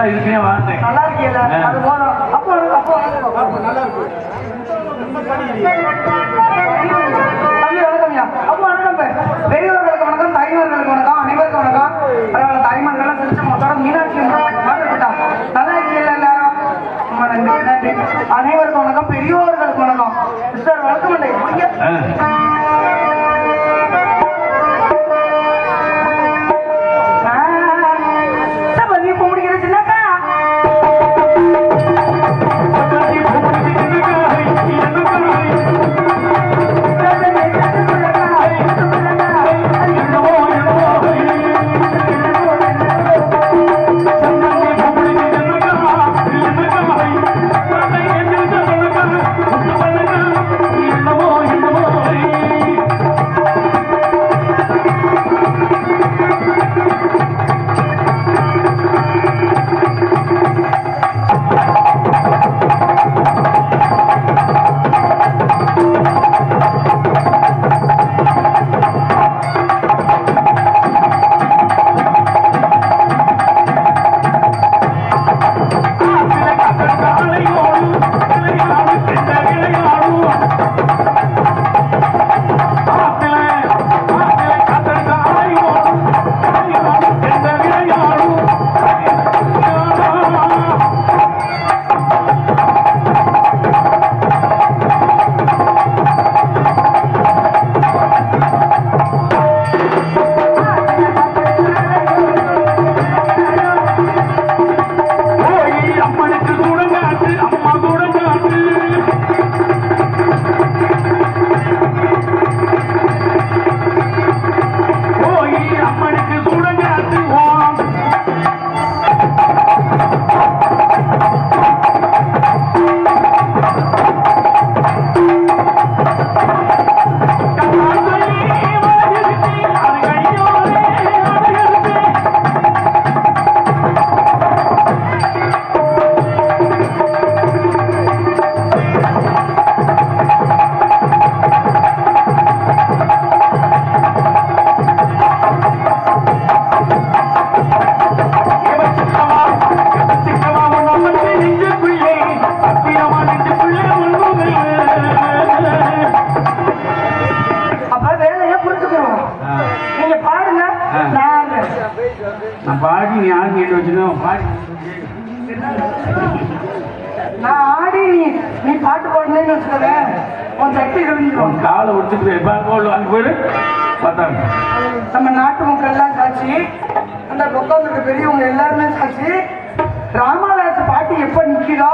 நல்லா இருக்கே வாழ்ந்தேன். நல்லா இருக்கீங்களா? அது போதும். அப்போ அப்போ நல்லா இருக்கு. தம்பி வணக்கம்யா. அப்போ வணக்கம். பெரியவர்களுக்கு வணக்கம், தாய்மார்களுக்கு வணக்கம், அனைவருக்கும் வணக்கம். பரவாயில்ல, தாய்மார்கள்லாம் சிரிச்ச முகத்தோட மீனாட்சி மாதிரி இருக்கா. நல்லா இருக்கீங்களா எல்லாரும்? ரொம்ப நன்றி நன்றி. அனைவருக்கும் வணக்கம், பெரியவர்களுக்கு வணக்கம். மிஸ்டர் வணக்கம் இல்லை நம்ம நாட்டு மக்கள் எல்லாம் சாட்சி, அந்த பக்கம் பெரியவங்க எல்லாருமே சாட்சி. ராமதாஸ் பாட்டி எப்ப நிக்கிறோ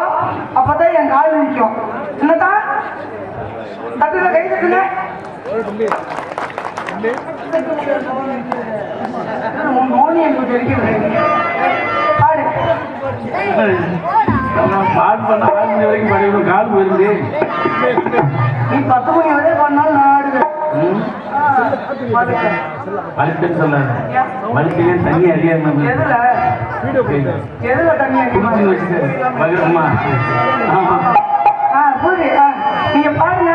அப்பதான் என் கால் நிற்கும். என்னதான் தட்டுல கை தட்டுங்க. மோனி எனக்கு தெரிவிக்கிறது பாடு பண்ண 5 மணி வரைக்கும் படிக்கணும். கால் போயிருந்து நீ 10 மணி வரை பண்ணாலும் நான் ஆடுவேன். மல்லின்னு சொல்லாது. மல்லியே தண்ணி அதிகமா எதுல தண்ணி அதிகமா வச்சுட்டு மகிழமா. ஆமா புரியுது. நீங்க பாருங்க.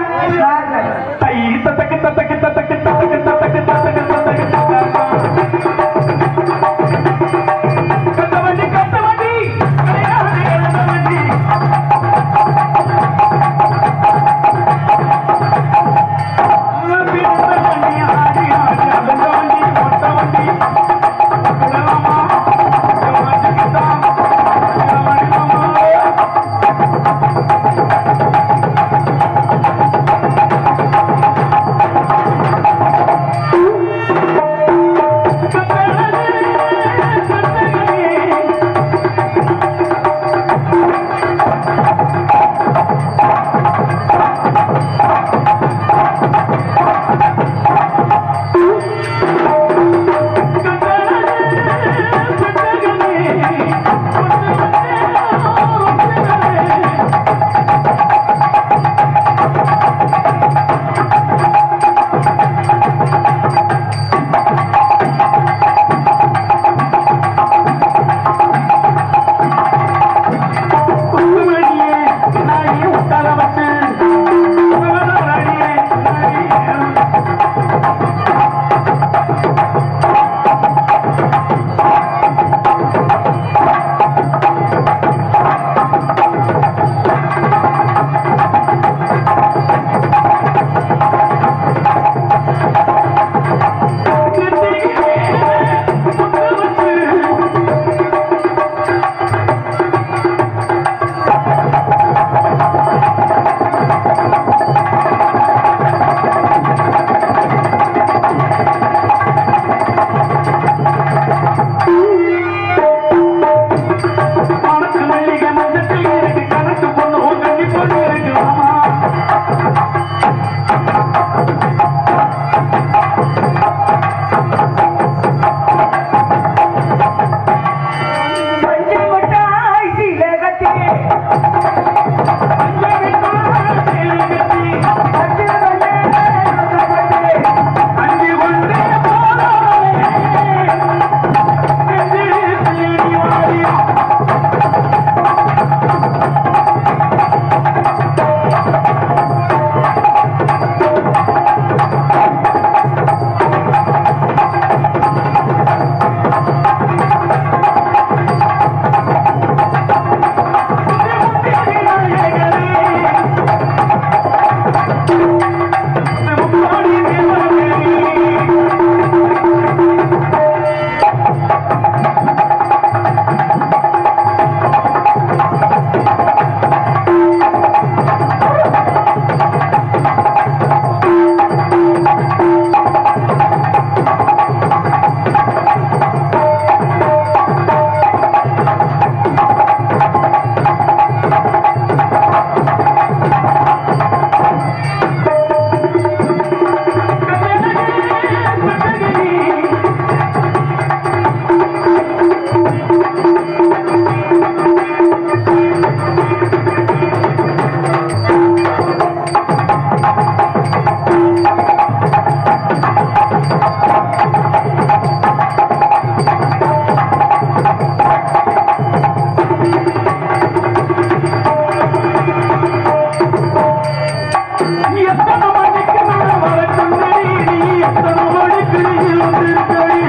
எத்தனை மணிக்கு நான் வரட்டுங்கடி நீ எத்தனை மணிக்கு நீ வந்திருக்கடி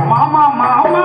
மாமா மாமா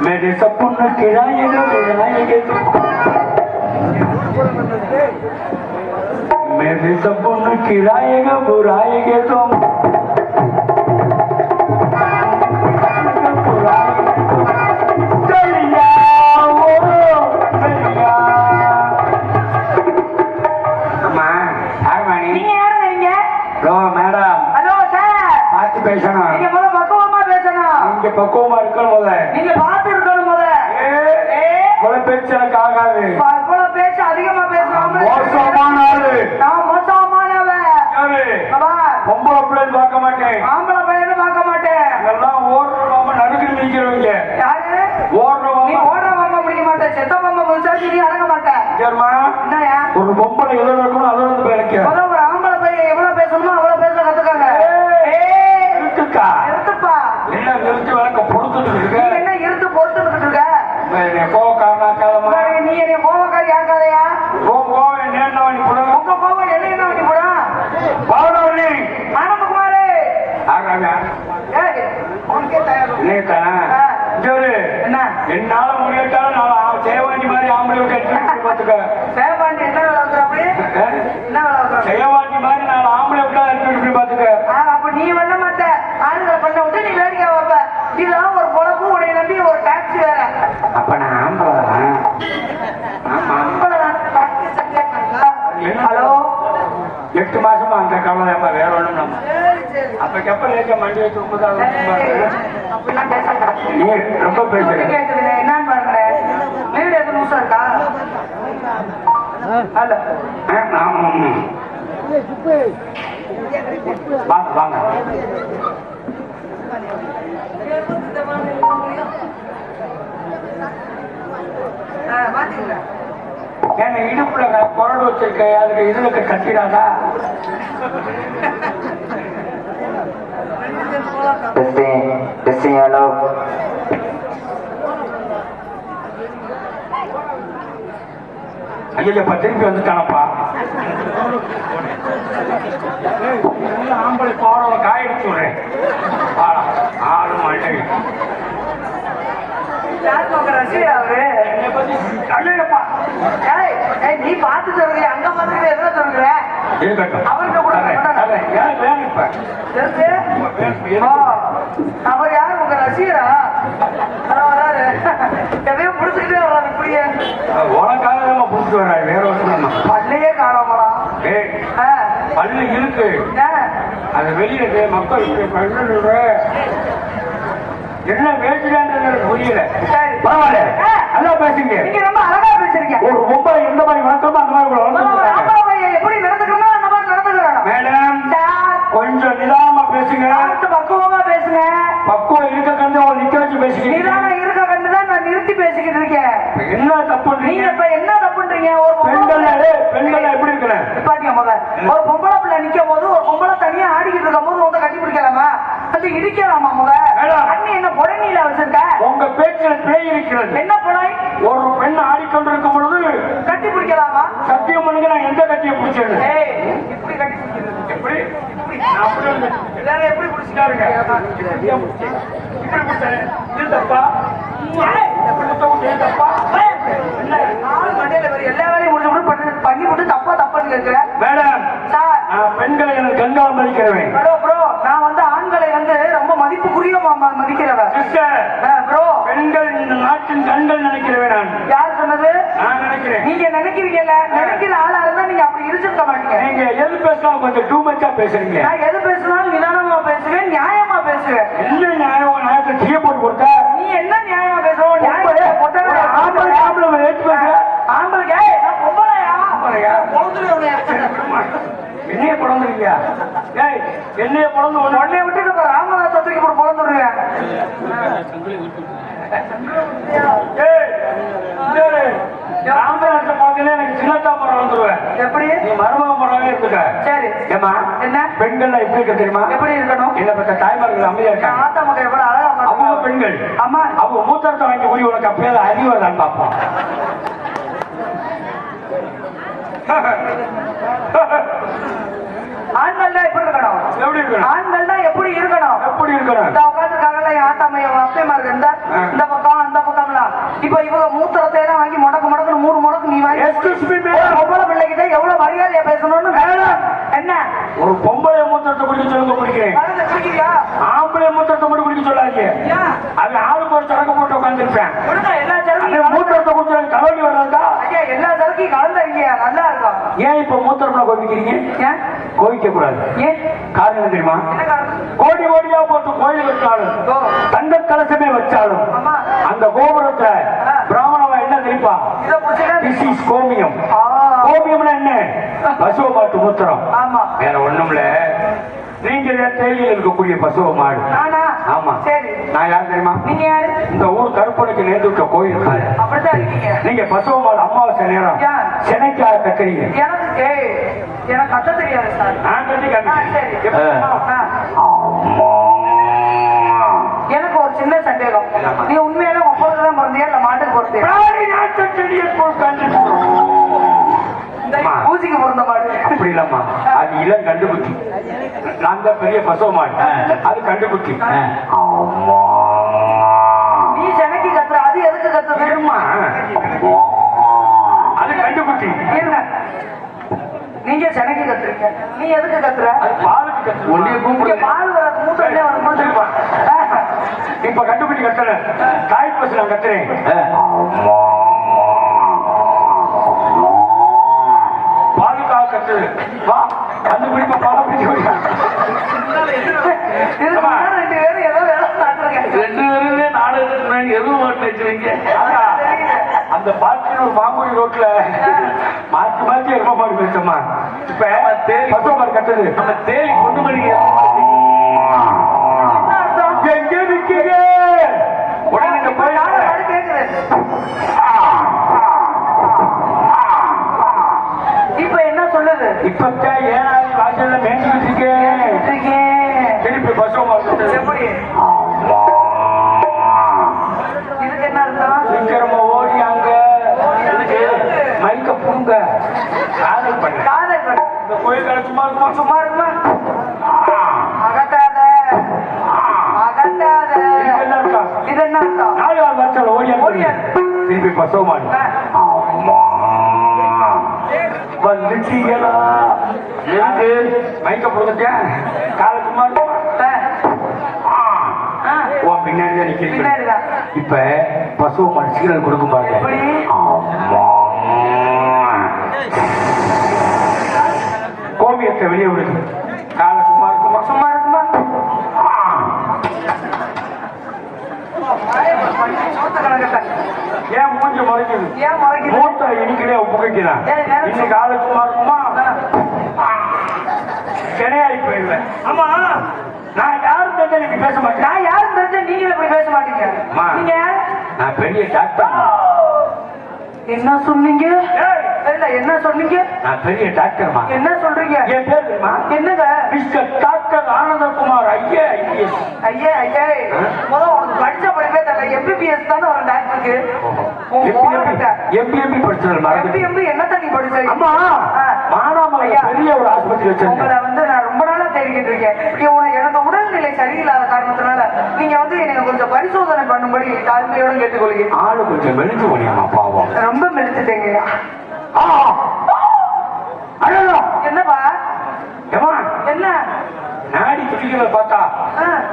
मेरे सपन किराएगा बुराएगा मेरे सपन किराएगा बुराएगा तुम பக்குவமா இருக்கணும் நீங்க பார்த்து இருக்கணும் பேச்சு எனக்கு ஆகாது பேச்சு அதிகமா பேசுறாங்க மோசமான ஆளு நான் மோசமானவன் பொம்பளை பிள்ளைன்னு பார்க்க மாட்டேன் ஆம்பளை பையன்னு பார்க்க மாட்டேன் எல்லாம் ஓடுறவங்க நடுக்கு நிக்கிறவங்க யாரு ஓடுறவங்க முடிக்க மாட்டேன் செத்த பொம்மை முடிச்சா நீ அடங்க மாட்டேன் சரிமா என்னயா ஒரு பொம்பளை எவ்வளவு இருக்கணும் அதோட வந்து பேருக்கு ஒரு ஆம்பளை பையன் எவ்வளவு பேசணுமோ அவ்வளவு பேச கத்துக்காங்க இருக்குக்கா இருக்குப்பா என்ன நிறுத்தி வழக்க பொறுத்துட்டு இருக்க என்ன இருந்து பொறுத்துட்டு இருக்க நீ என்ன கோவக்காரி ஆக்காதையா கோவம் என்ன பண்ணி போட உங்க கோவம் என்ன பண்ணி போட பாவனி ஆனந்தகுமாரே என்ன என்னால முடியாட்டாலும் நான் சேவாண்டி மாதிரி ஆம்பளை பாத்துக்க சேவாண்டி என்ன வேலை அப்படி என்ன வேலை சேவாண்டி மாதிரி நான் ஆம்பளை விட்டா எடுத்து பாத்துக்க அப்ப நீ பண்ண மாட்ட ஆண்களை பண்ண விட்டு நீ வேடிக்கை வைப்ப இதெல்லாம் ஒரு பொழப்பு உடைய நம்பி ஒரு டாக்ஸி வேற அப்ப நான் ஆம்பளை ஹலோ 8 மாசமா அந்த கவலை வேற ஒண்ணும் நம்ம அப்ப கப்ப லேக்க மண்டி வச்சு நீ ரொம்ப பேசுறீங்க என்னன்னு பாருங்க வீடு எத்தனை நிமிஷம் இருக்கா வாங்க வாங்க ஏன்னா இடுப்புல குரடு வச்சிருக்க அதுக்கு இதுக்கு கட்டிடாதா ஐயப்பா திருப்பி வந்துட்டானப்பா ஆம்பளை போறவ காயடிச்சு விடுறேன் ஆளு மழை நீ பார்த்து சொல்ற அங்க பார்த்து எதுல சொல்ற அவர்கிட்ட கூட அவர் யாரு உங்க ரசிகரா வராரு எதையோ புடிச்சுக்கிட்டே வர்றாரு இப்படியே உனக்காக புடிச்சு வர்றாரு வேற ஒன்றும் பள்ளியே காணாமடா பள்ளி இருக்கு அது வெளியே மக்கள் என்ன பேசுறான்றது புரியல பரவாயில்ல நல்லா பேசுங்க நீங்க ரொம்ப அழகா பேசுறீங்க ஒரு ரொம்ப எந்த மாதிரி வணக்கமோ அந்த மாதிரி எப்படி நடந்துக்கணும் அந்த மாதிரி நடந்துக்கிறாங்க மேடம் கொஞ்சம் நிதானமா பேசுங்க பக்குவமா பேசுங்க பக்குவம் இருக்க கண்டு நிக்க வச்சு பேசுங்க நிதானம் இருக்க கண்டுதான் நான் நிறுத்தி பேசிக்கிட்டு இருக்கேன் என்ன தப்பு நீங்க இப்ப என்ன தப்புன்றீங்க ஒரு பெண்கள் எப்படி இருக்கிறேன் பாட்டியா முதல்ல ஒரு பொம்பளை பிள்ளை நிக்கும் போது ஒரு பொம்பளை தனியா ஆடிக்கிட்டு இருக்கும் போது வந்து கட்டி பிடிக்கலாமா அது இடிக்கலாமா முதல்ல அண்ணி என்ன புடனில வச்சிருக்க உங்க பேச்சில் பேய் இருக்கிறது என்ன புடை ஒரு பெண் ஆடிக்கொண்டிருக்கும் பொழுது கட்டி பிடிக்கலாமா சத்தியம் பண்ணுங்க நான் எந்த கட்டியை பிடிச்சது இப்படி கட்டி பிடிக்கிறது எப்படி எல்லாரும் எப்படி பிடிச்சிட்டாருங்க இப்படி தப்பா எல்லா வேலையும் முடிச்சு பண்ணி விட்டு தப்பா தப்பான்னு கேட்கிறேன் மேடம் பெண்களை எனக்கு கங்கா மதிக்கிறேன் ப்ரோ நான் வந்து ஆண்களை வந்து ரொம்ப மதிப்புக்குரிய மதிக்கிறவன் ப்ரோ பெண்கள் இந்த நாட்டின் கண்கள் நினைக்கிறேன் நான் யார் சொன்னது நான் நினைக்கிறேன் நீங்க நினைக்கிறீங்கல்ல நினைக்கிற ஆளா இருந்தா நீங்க அப்படி இருந்திருக்க மாட்டீங்க நீங்க எது பேசினாலும் கொஞ்சம் டூ மச்சா பேசுறீங்க நான் எது பேசினாலும் நிதானமா பேசுவேன் நியாயமா பேசுவேன் என்ன நியாயம் நியாயத்தை டீ போட்டு கொடுத்த நீ என்ன நியாயமா பேசுவோம் ஆம்பளை ஏற்று பேசுற ஆம்பளைக்கு நான் பொம்பளையா என்னைய பிறந்துருங்க என்னைய பிறந்து உடனே விட்டு ராமதாஸ் தூக்கி போட்டு பிறந்துருவேன் ராமதாஸ் பார்த்தீங்கன்னா எனக்கு சின்னத்தாமரம் வந்துருவேன் எப்படி நீ மருமக முறையாவே இருந்துக்க சரி ஏமா என்ன பெண்கள் எப்படி இருக்க தெரியுமா எப்படி இருக்கணும் என்ன பத்த தாய்மார்கள் அமைதியா இருக்காங்க ஆத்தா மக எவ்வளவு அழகா அவங்க பெண்கள் அம்மா அவங்க மூத்தரத்தை வாங்கி போய் உனக்கு அப்பயே அறிவுதான் பார்ப்போம் ஆண்கள் எப்படி இருக்கணும் எப்படி இருக்கணும் ஆண்கள் எப்படி இருக்கணும் எப்படி இருக்கணும் உட்காந்துருக்காங்கல்ல நம்ம அப்பையமாருக்கு இந்த பக்கம் அந்த பக்கம்லாம் இப்ப இவங்க மூத்திரத்தை எல்லாம் வாங்கி முடக்கு மூணு முடக்கு நீ வாங்கி பொம்பளை பிள்ளைகிட்ட எவ்வளவு மரியாதையா பேசணும்னு என்ன ஒரு பொம்பளை மூத்திரத்தை குடிக்க சொல்லுங்க குடிக்கிறேன் ஆம்பளை மூத்திரத்தை மட்டும் குடிக்க சொல்லாதீங்க அது ஆளுக்கு ஒரு சரக்கு போட்டு உட்காந்துருப்பேன் எல்லா சரக்கும் மூத்திரத்தை குடிச்சு கலவடி வர்றதா எல்லா சரக்கையும் கலந்துறீங்க நல்லா இருக்கும் ஏன் இப்ப மூத்திரம்னா கோபிக்கிறீங்க ஏன் கோவிக்க கூடாது ஏன் காரணம் தெரியுமா என்ன காரணம் கோடி கோடியா போட்டு கோயில் வச்சாலும் தங்க கலசமே வச்சாலும் அந்த கோபுரத்துல பிராமணவா என்ன தெரியுமா திஸ் இஸ் கோமியம் கோமியம்னா என்ன பசுவ மாட்டு மூத்திரம் வேற ஒண்ணும்ல நீங்க தேயில இருக்கக்கூடிய பசுவ மாடு ஆமா சரி நான் யார் தெரியுமா நீங்க யாரு இந்த ஊர் கருப்பனுக்கு நேர்ந்து விட்ட கோயில் அப்படித்தான் இருக்கீங்க நீங்க பசுவ மாடு அமாவாசை நேரம் சென்னைக்காக கட்டுறீங்க எனக்கு கத்த தெரியாது சார் நான் கட்டி எனக்கு ஒரு சின்ன சந்தேகம் நீ உண்மையான ஒப்பந்தம் தான் பிறந்தியா இல்ல மாட்டுக்கு பிறந்தியா பூஜைக்கு பிறந்த மாடு அப்படி இல்லம்மா அது இளம் கண்டுபிடிச்சி நான் தான் பெரிய பசுவ மாடு அது கண்டுபிடிச்சி நீ சென்னைக்கு கத்துற அது எதுக்கு கத்து வேணுமா அது கண்டுபிடிச்சி இருங்க நீங்க சென்னைக்கு கத்துறீங்க நீ எதுக்கு கத்துற பாலுக்கு கத்து ஒன்றிய கூப்பிடு பால் வராது மூத்தே வர முடிஞ்சிருப்பா இப்ப கண்டுபிடி கத்துற தாய் பசு நான் கத்துறேன் பாலுக்காக கத்து வா கண்டுபிடிப்ப பால பிடிச்சு ரெண்டு பேரும் ஏதோ வேலை பார்த்துருங்க ரெண்டு பேருமே நாடகத்துக்கு எதுவும் ஓட்டு வச்சிருக்கீங்க அந்த பார்க்கின் ஒரு மாங்குடி ரோட்ல மாற்றி மாற்றி எரும மாடு பேசமா இப்ப பசுவ மாடு கட்டுது நம்ம தேடி கொண்டு மணிக்கு எங்க நிக்கிறீங்க உடனே இந்த போய் இப்ப என்ன சொல்லுது இப்பத்தான் ஏனாதி வாசல்ல மேய்ச்சிக்கிட்டு இருக்கேன் திருப்பி பசுவ மாடு எப்படி இதுக்கு என்ன அர்த்தம் சீக்கிரமா ஓடி அங்க மைக்க புடுங்க காதல் பண்ண இந்த கோயில் கடை சும்மா இருக்குமா சும்மா இருக்குமா அகட்டாத இது என்ன அர்த்தம் நாலாவது வருஷம் ஓடியா திருப்பி பசுவ மாடு வந்துட்டீங்களா மைக்க புடுங்கட்டேன் காலை சும்மா இருக்குமா பின்னாடி தான் நிக்கிறீங்க இப்ப பசுவ மாடு சீரல் கொடுக்கும் பாருங்க கோமியத்தை வெளியே விடுது காலை சும்மா இருக்குமா சும்மா இருக்குமா ஏன் மூஞ்சி முறைக்குது ஏன் முறைக்குது மூத்த இனிக்கலே புகைக்குதான் இன்னைக்கு காலை சும்மா இருக்குமா கிடையாது போயிடுவேன் ஆமா நான் யாரும் தெரிஞ்சா நீங்க பேச மாட்டேன் நான் யாரும் தெரிஞ்சா நீங்களே போய் பேச மாட்டீங்க நீங்க யாரு நான் பெரிய டாக்டர் என்ன சொன்னீங்க இல்ல என்ன சொன்னீங்க நான் பெரிய டாக்டர்மா என்ன சொல்றீங்க என் பேர் தெரியுமா என்னங்க மிஸ்டர் டாக்டர் ஆனந்தகுமார் ஐயா ஐபிஎஸ் ஐயா ஐயா முதல்ல உனக்கு படிச்ச படிப்பே தெரியல எம்பிபிஎஸ் தானே ஒரு டாக்டருக்கு எம்பிஎம்பி படிச்சது எம்பிஎம்பி என்ன தண்ணி படிச்சது அம்மா மானாமலை பெரிய ஒரு ஆஸ்பத்திரி வச்சிருக்கேன் உங்களை வந்து நான் ரொம்ப நாளா தேடிக்கிட்டு இருக்கேன் எனக்கு உடல்நிலை சரியில்லாத காரணத்தினால நீங்க வந்து எனக்கு கொஞ்சம் பரிசோதனை பண்ணும்படி தாழ்மையோட கேட்டுக்கொள்கிறேன் ஆளு கொஞ்சம் மெலிஞ்சு போனியாமா பாவம் ரொம்ப மெலிஞ்சுட்டேங்க என்னப்பா என்ன நாடி துடிக்கிறத பார்த்தா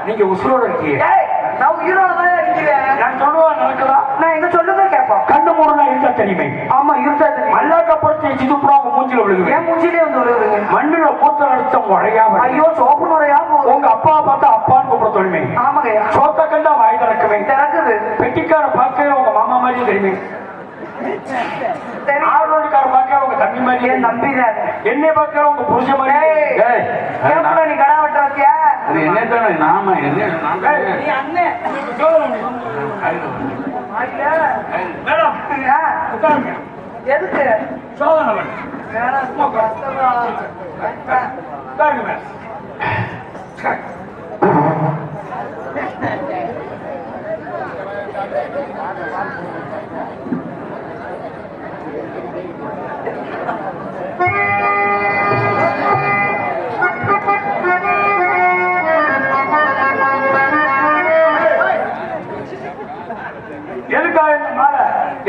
நீங்க உசுரோட இருக்கீங்க நான் உயிரோட தான் இருக்கிறேன் நான் சொல்லுவா நடக்குதா நான் எங்க சொல்லுங்க கேட்போம் கண்ணு மூடனா இருக்க தெரியுமே ஆமா இருக்க தெரியும் மல்லாக்கப்படுத்தி சிதுப்புறா உங்க மூஞ்சில விழுகுது என் மூஞ்சிலே வந்து விழுகுதுங்க மண்ணுல மூத்தல் அடிச்ச முறையா ஐயோ சோப்பு முறையா உங்க அப்பாவை பார்த்தா அப்பான்னு கூப்பிட தோணுமே ஆமாங்க சோத்த கண்டா வாய் திறக்குமே திறக்குது பெட்டிக்கார பார்க்கவே உங்க மாமா மாதிரி தெரியுமே ஆரோடிக்கார பார்க்க உங்க தம்பி மாதிரி நம்பிதான் என்னை பார்க்க உங்க புருஷ மாதிரி நீ கடா வெட்ட வச்சியா என்ன நாம என்ன நீ அண்ணன் எதுக்கு சோதனை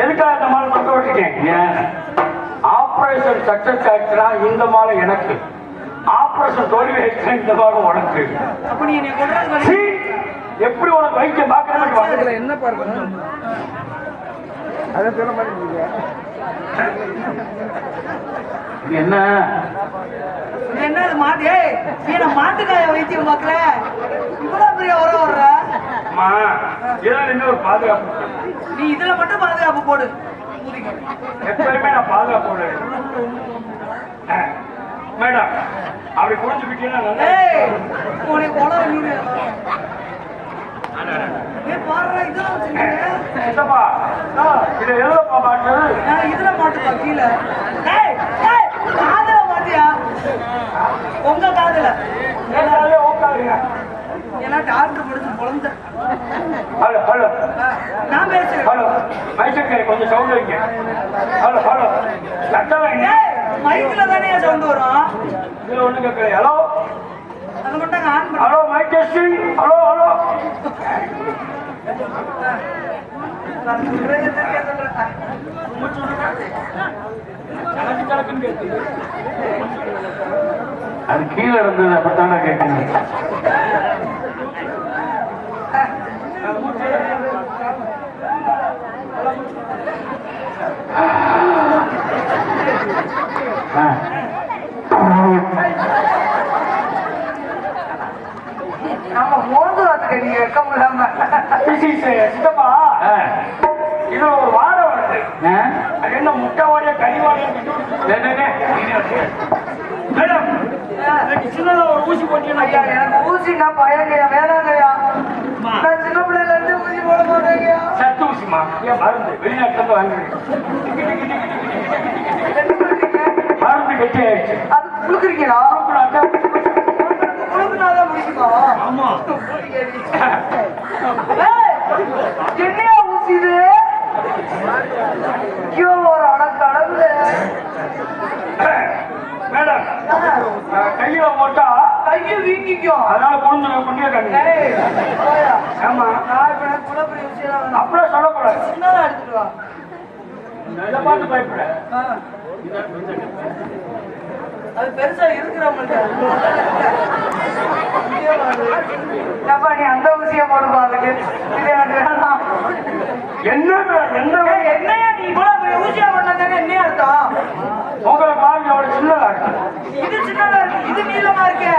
எதுக்காக இந்த மாலை தொங்க விட்டுட்டேன்? ஏன் ஆபரேஷன் சக்சஸ் ஆயிடுச்சுன்னா இந்த மாலை எனக்கு, ஆபரேஷன் தோல்வி ஆயிடுச்சுன்னா இந்த மாலை உனக்கு. அப்படி என்னை கொண்டாந்து சீ, எப்படி உனக்கு வைத்தியம் பார்க்கறது? என்ன பாருங்க அதை சொல்ல மாட்டேங்க. என்ன என்ன அது மாட்டு? ஏய், நீ நான் மாட்டுக்காய வைத்தியம் பார்க்கல, இவ்வளவு பெரிய உரம் வர்ற. அம்மா, இதெல்லாம் என்ன ஒரு பாதுகாப்பு? நீ இதுல மட்டும் பாதுகாப்பு போடு. எப்பயுமே நான் பாதுகாப்பு போடுறேன். மேடம், அப்படி குடிச்சுக்கிட்டீங்கன்னா நல்லா. ஏய், உனக்கு உலகம் நீ பாடுற இதெல்லாம் வச்சிருக்கீங்க. சித்தப்பா, இதை எழுதப்பா பாட்டு. நான் இதுல மாட்டுப்பா கீழே. ஏய், ஏய், காதுல மாட்டியா? உங்க காதுல. ஏன்னாலே உட்காருங்க. ஏன்னா டாக்டர் முடிச்சு குழந்தை. ஹலோ ஹலோ நான் பேசுறேன். ஹலோ, மைசூர் கொஞ்சம் சவுண்ட் வைங்க. ஹலோ ஹலோ, சட்டம் வைங்க. ஏய், மைக்ல தானே சவுண்ட் வரும். இதுல ஒண்ணு கேட்கல. ஹலோ அது மட்டும் ஆன் பண்ணு. Hello, mic testing. Hello hello. நான் சொல்றேன், எதிர்க்க சொல்றேன். அது கீழே இருந்தது, அப்படித்தானே கேட்கணும். நாம மோந்து வாத்துக்க நீங்க வைக்க முடியாம. சித்தப்பா, இதுல ஒரு வாடை வருது. அது என்ன முட்டை வாடையா கறி வாடையா? மேடம், சின்னதா ஒரு ஊசி போட்டீங்கன்னா ஐயா, எனக்கு ஊசினா பயங்கயா வேணாங்கய்யா. நான் சின்ன பிள்ளைல இருந்து ஊசி போட மாட்டேங்கய்யா. சத்து ஊசிமா, ஏன் மருந்து வெளிநாட்டுல இருந்து வாங்குறீங்க? மருந்து கட்டி ஆயிடுச்சு. அது குளுக்குறீங்களா? குளுக்குனாதான் முடிக்குமா? ஆமா. என்னையா ஊசி இது? ஐயோ, ஒரு கடவுளே. மேடம், கையில போட்டா கையை வீங்கிக்கும். அதனால புரிஞ்சு கண்ணு. ஏய், போயா. ஆமா, நான் இப்ப எனக்கு குளப்படி ஊசியெல்லாம் வேணாம். அப்படியே சொல்லக்கூடாது. சின்னதா எடுத்துட்டு வா. இதை பார்த்து பயப்பட. அது பெருசா இருக்கிறவங்களுக்கு. அப்பா, நீ அந்த ஊசியை போடுப்பா அதுக்கு. இது எனக்கு வேணாம். என்ன என்னையா நீ இவ்வளவு பெரிய ஊசியா பண்ணாதானே என்ன அர்த்தம்? உங்களை பாருங்க, அவ்வளவு சின்னதா இருக்கு. இது சின்னதா இருக்கு, இது நீளமா இருக்கு.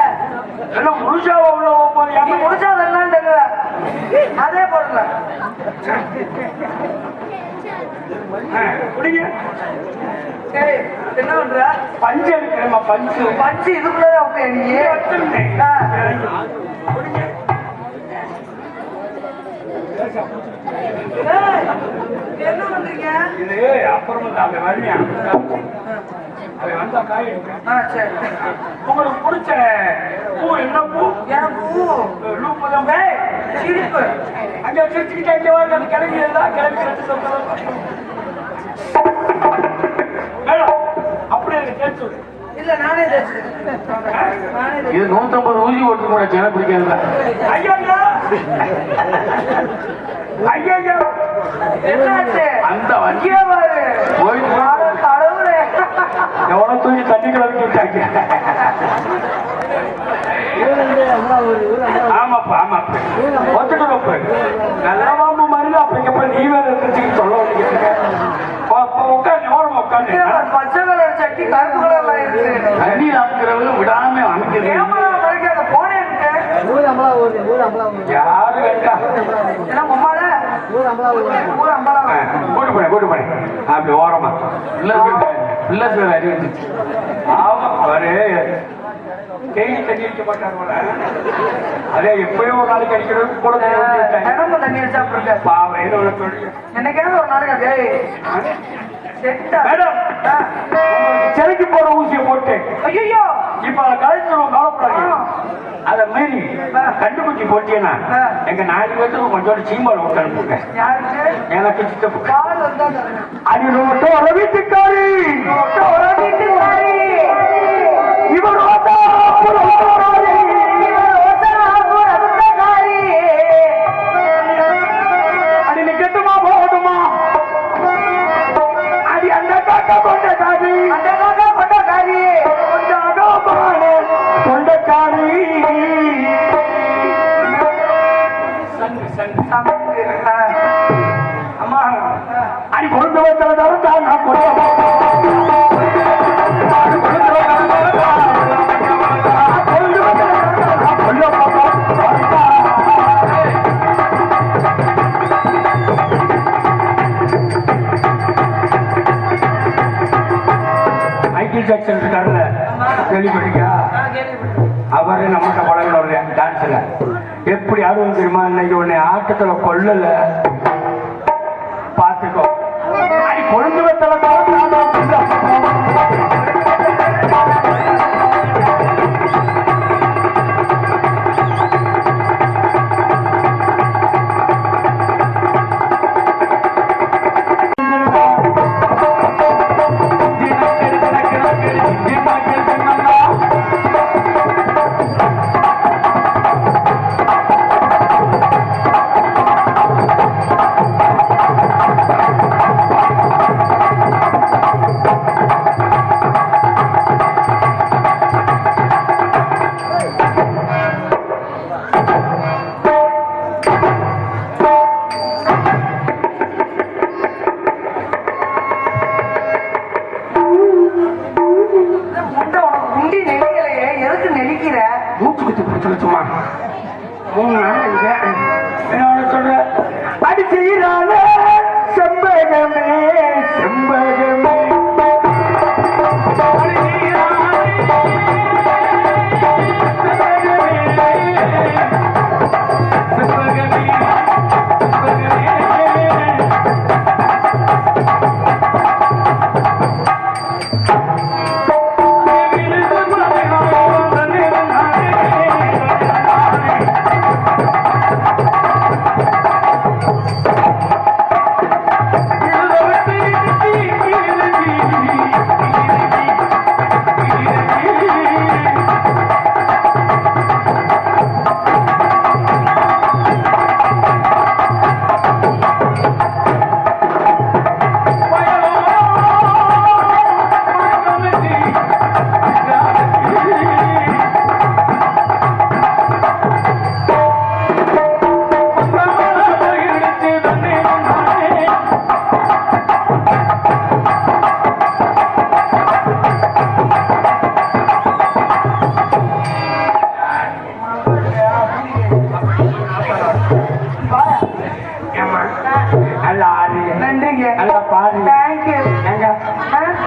என்ன முழுசாவா உள்ள போகும்போது நீ முடிச்சா அதெல்லாம் தெரியல. அதே போடல. குடிங்க. ஏய், என்ன பண்ற? பஞ்சு எடுக்கிறேம்மா, பஞ்சு. பஞ்சு இதுக்குள்ளதான் வைப்ப நீ. வச்சிருந்தேன். குடிங்க. ஏய், என்ன பண்றீங்க? இது அப்புறமா தான் வருவியா? அவன் வந்தா காய் எடுக்கிறேன். சரி. உங்களுக்கு பிடிச்ச பூ என்ன பூ? எனக்கு லூப்பு தான். ஏய், சிரிப்பு. அங்க சிரிச்சுக்கிட்டே இங்க வாங்க, அது கிளம்பியதுதான் கிளம்பி எடுத்து சொல்றேன். மேடம், அப்படியே எனக்கு கேட்டு விடு. இல்ல, நானே தேய்ச்சிக்கிறேன். இது 150 ஊசி ஓட்டு கூட சேன பிடிக்காதுல்ல. ஐயா ஐயா, என்னாச்சு? அந்த இங்கே பாரு. போயிட்டு அட கடவுளே. எவ்வளவு தூக்கி தண்ணி கிளம்பி விட்டாங்க. ஆமாப்பா ஆமாப்பா, ஒத்துட்டு நல்ல பாம்பு மாதிரி அப்படிங்கப்ப நீ வேற இருந்துச்சுன்னு சொல்ல வேண்டிய உட்காந்து ஓரமா உட்காந்து. பச்சை கலர் சட்டி கருப்பு கலர்ல இருக்கு. தண்ணி அமைக்கிறவங்க விடாம அமைக்கிறது. கேமரா வரைக்கும் அந்த போனே இருக்கு. யாரு வேண்டாம். ஏன்னா மம்மால ஊர் அம்பலா. கூட்டு போனேன் அப்படி ஓரமா. இல்ல சார் அறி வந்துச்சு. ஆமா, அவரு டெய்லி தண்ணி அடிக்க மாட்டாங்க போல. அதே எப்பயும் ஒரு நாளைக்கு அடிக்கிறது கூட தினமும் தண்ணி அடிச்சா இருக்க. பாவம், என்ன சொல்லி என்னைக்காவது ஒரு நாளைக்கு அதே மேடம், சிறைக்கு போற ஊசியை போட்டு ஐயோ இப்ப அதை கலைச்சிருவோம், கவலைப்படாது. அதை மீறி கண்டுபிடிச்சி போட்டீங்கன்னா எங்க 4 பேருக்கு கொஞ்சோண்டு சீமால் விட்டு அனுப்புங்க. யாருக்கு? எனக்கு சித்தப்பு. கால் வந்தா தரேன். அது ஒரு வீட்டுக்காரி, ஒரு வீட்டுக்காரி. இவர் அடி கெட்டுமா போகட்டுமா? அம்மா அடி கொண்டு வைக்கிறதாலும் தான் நான் மைக்கேல் ஜாக்சன் இருக்காருல்ல, கேள்விப்பட்டிருக்கியா? அவரே நம்மகிட்ட பழகினவர் டான்ஸ்ல. எப்படி ஆடுவோம் தெரியுமா? இன்னைக்கு உன்னை ஆட்டத்துல கொல்லல, பார்த்துக்கோ. அடி கொழுந்து வைத்தல சொல்ற அடி செய்யறான செம்பகமே செம்பகமே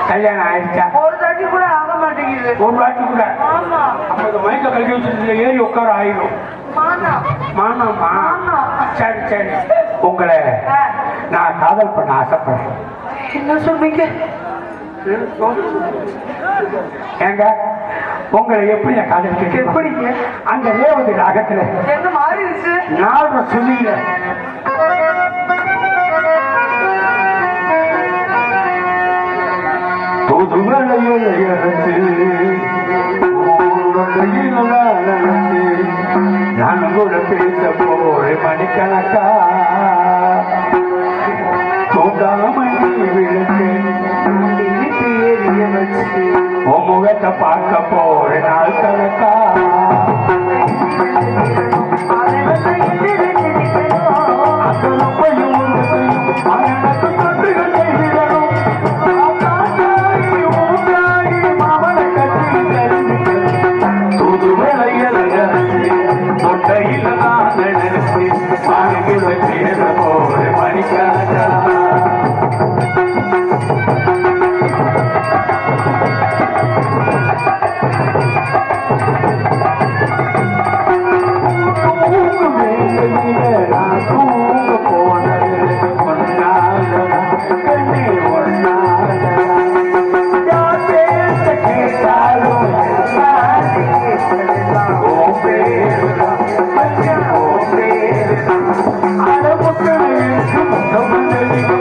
கல்யாணம் ஆயிடுச்சா? ஒரு தாட்டி கூட ஆக மாட்டேங்குது. ஒரு வாட்டி கூட? அப்ப மைக்க கல்வி வச்சுட்டு ஏறி உட்கார ஆயிடும். மானாமா? சரி சரி. உங்களை நான் காதல் பண்ண ஆசைப்படுறேன். என்ன சொல்றீங்க? ஏங்க உங்களை எப்படி நான் காதலிக்க? எப்படிங்க? அந்த ரேவதி ராகத்துல என்ன மாறிடுச்சு? நாலு சொல்லியில நான் கூட பேச போறேன் மணிக்கணக்கா தூண்டாமல் விழுந்து உன் முகத்தை பார்க்க போறேன் நாள் கணக்கா I don't want to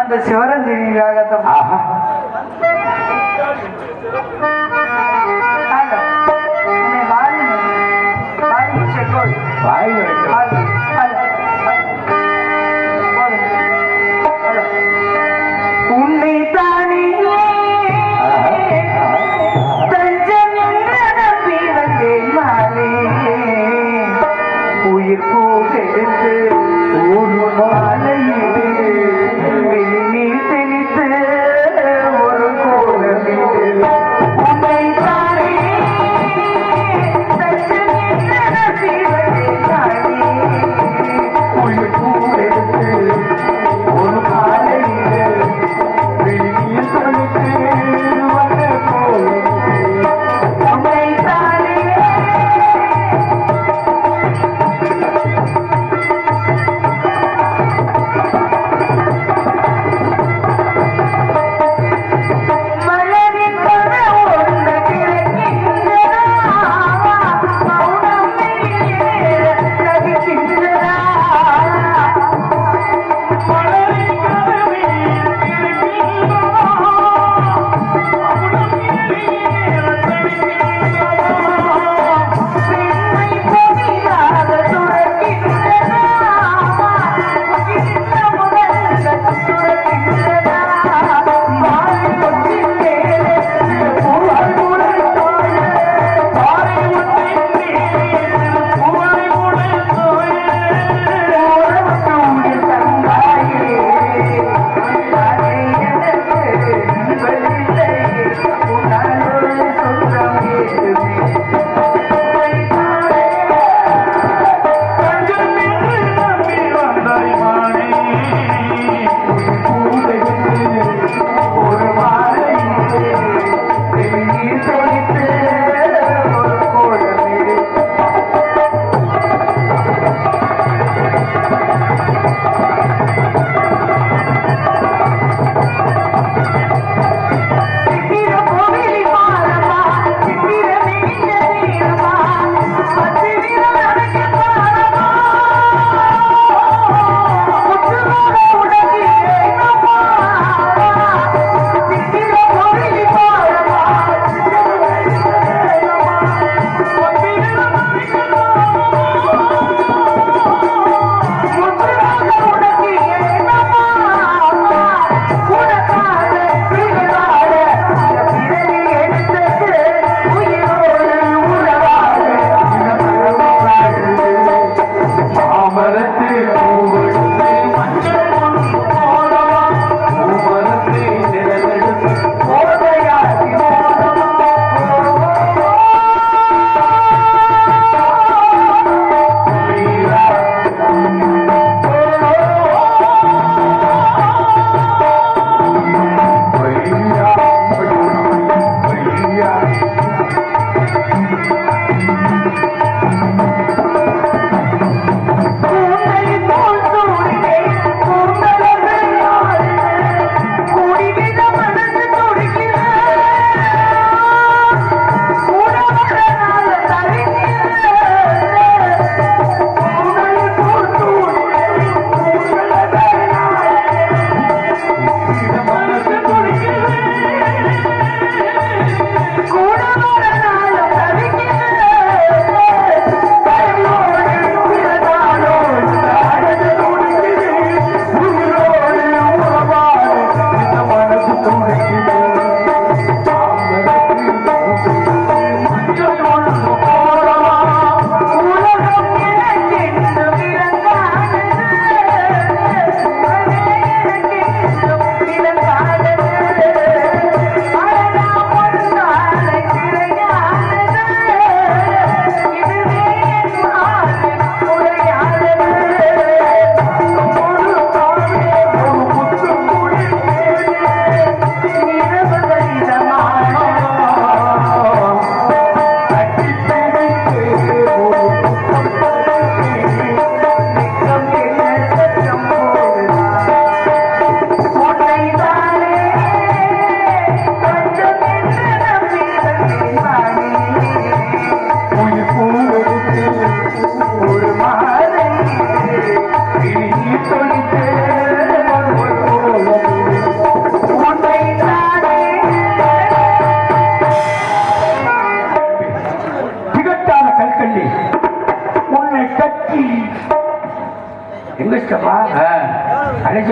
அந்த சிவரஞ்சனி ராகத்தை ஆஹா. ஹலோ உன்னை வாலி செக்கோல் வாயில வைக்கலாம். ஹலோ ஹலோ உன்னை தானே தஞ்சம் என்று நம்பி வந்தேன் மாலே உயிர் பூவெடுத்து ஒரு மாலையிடு வெளிநீர் தெளித்து ஒரு கோலமிடு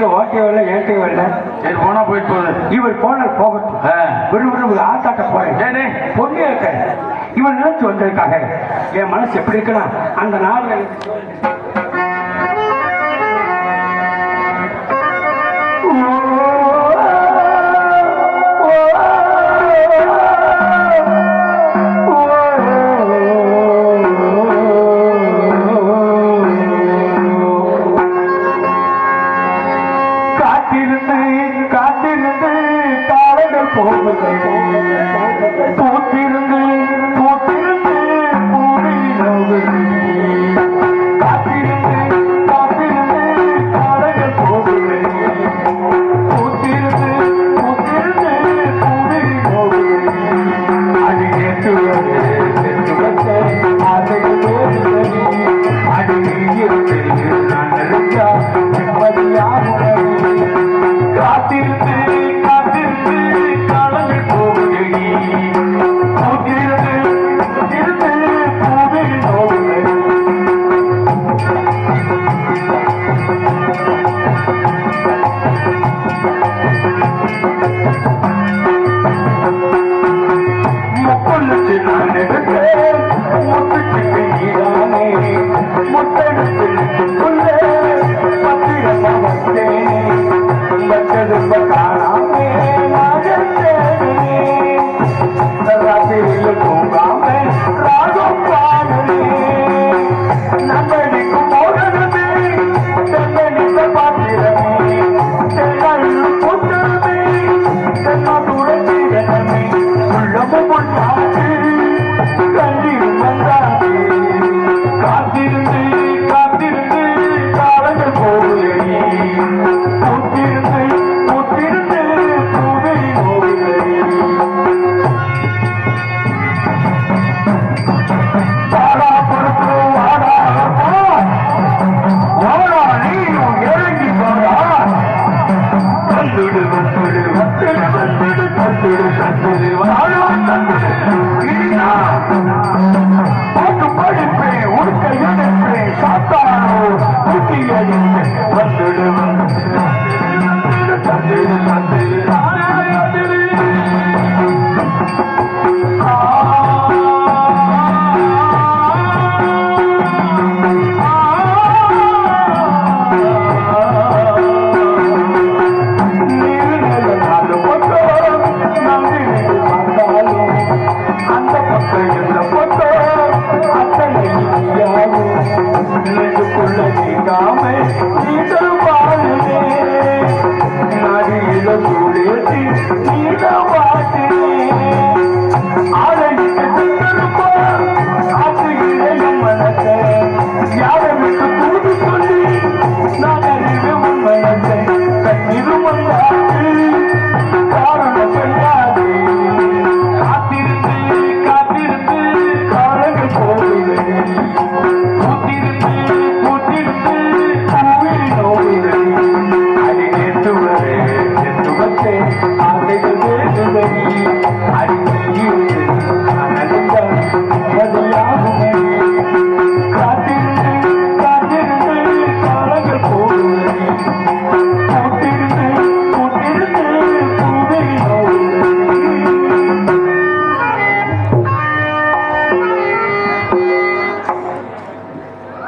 சீக்கிரம் ஓகே வரல ஏன்ட்டே வரல. சரி போனா போயிட்டு போகுது. இவர் போனால் போகட்டும். விறுவிறு ஆத்தாட்ட போறேன். பொண்ணு இருக்க இவன் நினைச்சு வந்ததுக்காக என் மனசு எப்படி இருக்கலாம் அந்த நாள்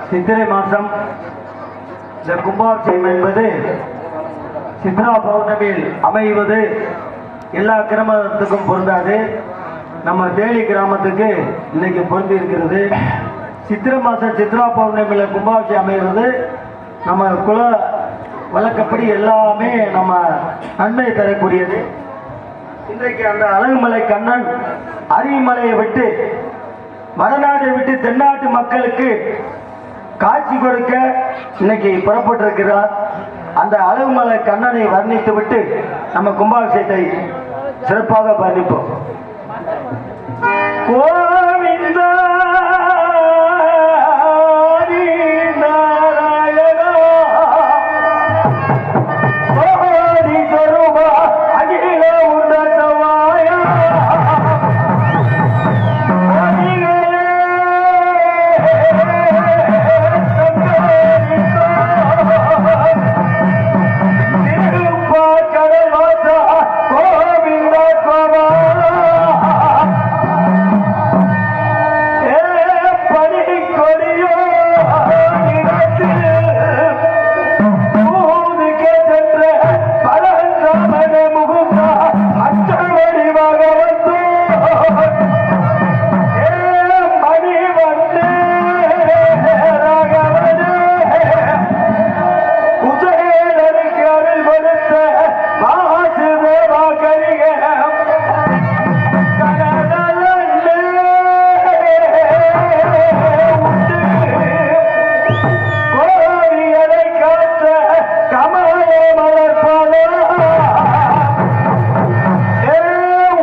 சித்திரை மாதம் இந்த கும்பாபிஷேகம் என்பது சித்ரா பௌர்ணமியில் அமைவது எல்லா கிராமத்துக்கும் பொருந்தாது. நம்ம தேனி கிராமத்துக்கு இன்னைக்கு பொருந்தி இருக்கிறது. சித்திரை மாதம் சித்ரா பௌர்ணமியில் கும்பாபிஷேகம் அமைகிறது நம்ம குல வழக்கப்படி எல்லாமே நம்ம நன்மை தரக்கூடியது. இன்றைக்கு அந்த அழகுமலை கண்ணன் அருவிமலையை விட்டு வடநாட்டை விட்டு தென்னாட்டு மக்களுக்கு காட்சி கொடுக்க இன்னைக்கு புறப்பட்டிருக்கிறார். அந்த அழகுமலை கண்ணனை வர்ணித்து விட்டு நம்ம கும்பாபிஷேகத்தை சிறப்பாக வர்ணிப்போம். கோவிந்தா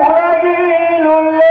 உலகில் உள்ள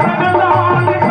அழகெல்லாம்